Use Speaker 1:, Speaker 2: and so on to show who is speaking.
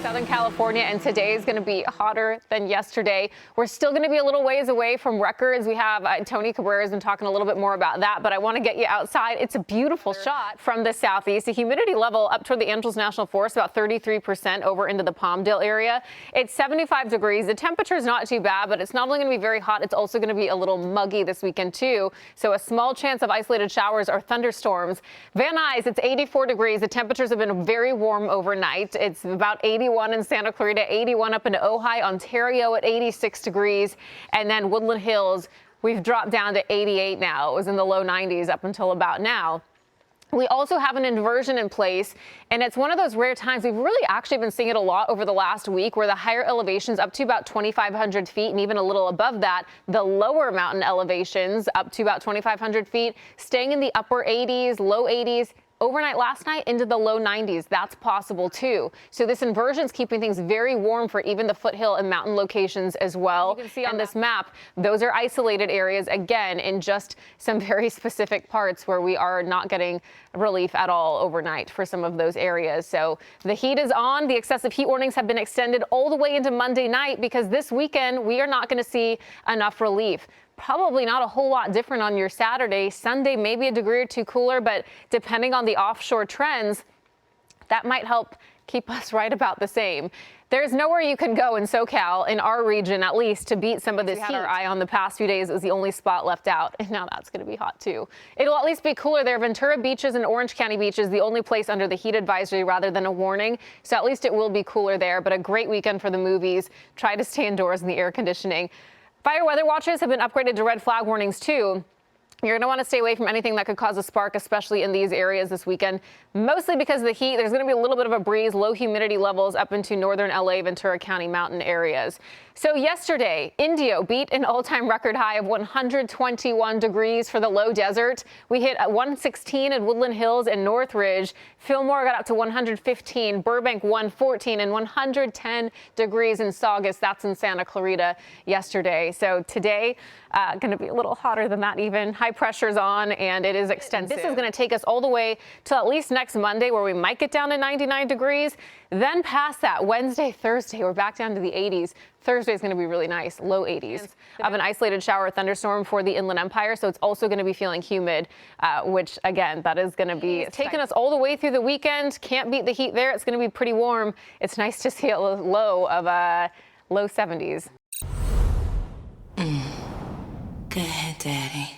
Speaker 1: Southern California, and today is going to be hotter than yesterday. We're still going to be a little ways away from records. We have Tony Cabrera's been talking a little bit more about that, but I want to get you outside. It's a beautiful shot from the southeast. The humidity level up toward the Angeles National Forest, about 33% over into the Palmdale area. It's 75 degrees. The temperature is not too bad, but it's not only going to be very hot, it's also going to be a little muggy this weekend too. So a small chance of isolated showers or thunderstorms. Van Nuys, it's 84 degrees. The temperatures have been very warm overnight. It's about 81 in Santa Clarita, 81 up into Ojai, Ontario at 86 degrees. And then Woodland Hills, we've dropped down to 88 now. It was in the low 90s up until about now. We also have an inversion in place, and it's one of those rare times. We've really actually been seeing it a lot over the last week, where the higher elevations up to about 2,500 feet and even a little above that, the lower mountain elevations up to about 2,500 feet, staying in the upper 80s, low 80s. Overnight last night into the low 90s. That's possible too. So this inversion is keeping things very warm for even the foothill and mountain locations as well. You can see on this map, those are isolated areas, again, in just some very specific parts where we are not getting relief at all overnight for some of those areas. So the heat is on. The excessive heat warnings have been extended all the way into Monday night, because this weekend we are not going to see enough relief. Probably not a whole lot different on your Saturday. Sunday, maybe a degree or two cooler, but depending on the offshore trends, that might help keep us right about the same. There's nowhere you can go in SoCal, in our region at least, to beat some of this heat. We had our eye on the past few days. It was the only spot left out, and now that's going to be hot too. It'll at least be cooler there. Ventura beaches and Orange County beaches, the only place under the heat advisory rather than a warning. So at least it will be cooler there, but a great weekend for the movies. Try to stay indoors in the air conditioning. Fire weather watches have been upgraded to red flag warnings too. You're going to want to stay away from anything that could cause a spark, especially in these areas this weekend, mostly because of the heat. There's going to be a little bit of a breeze, low humidity levels up into northern LA, Ventura County mountain areas. So yesterday, Indio beat an all-time record high of 121 degrees for the low desert. We hit 116 at Woodland Hills and Northridge. Fillmore got up to 115, Burbank 114, and 110 degrees in Saugus. That's in Santa Clarita yesterday. So today, going to be a little hotter than that even. High pressure's on, and it is extensive. This is going to take us all the way till at least next Monday, where we might get down to 99 degrees. Then past that, Wednesday, Thursday, we're back down to the 80s. Thursday is going to be really nice, low 80s. Of an isolated shower or thunderstorm for the Inland Empire, so it's also going to be feeling humid, which, again, that is going to be taking us all the way through the weekend. Can't beat the heat there. It's going to be pretty warm. It's nice to see a low of low 70s.
Speaker 2: Go ahead, Daddy.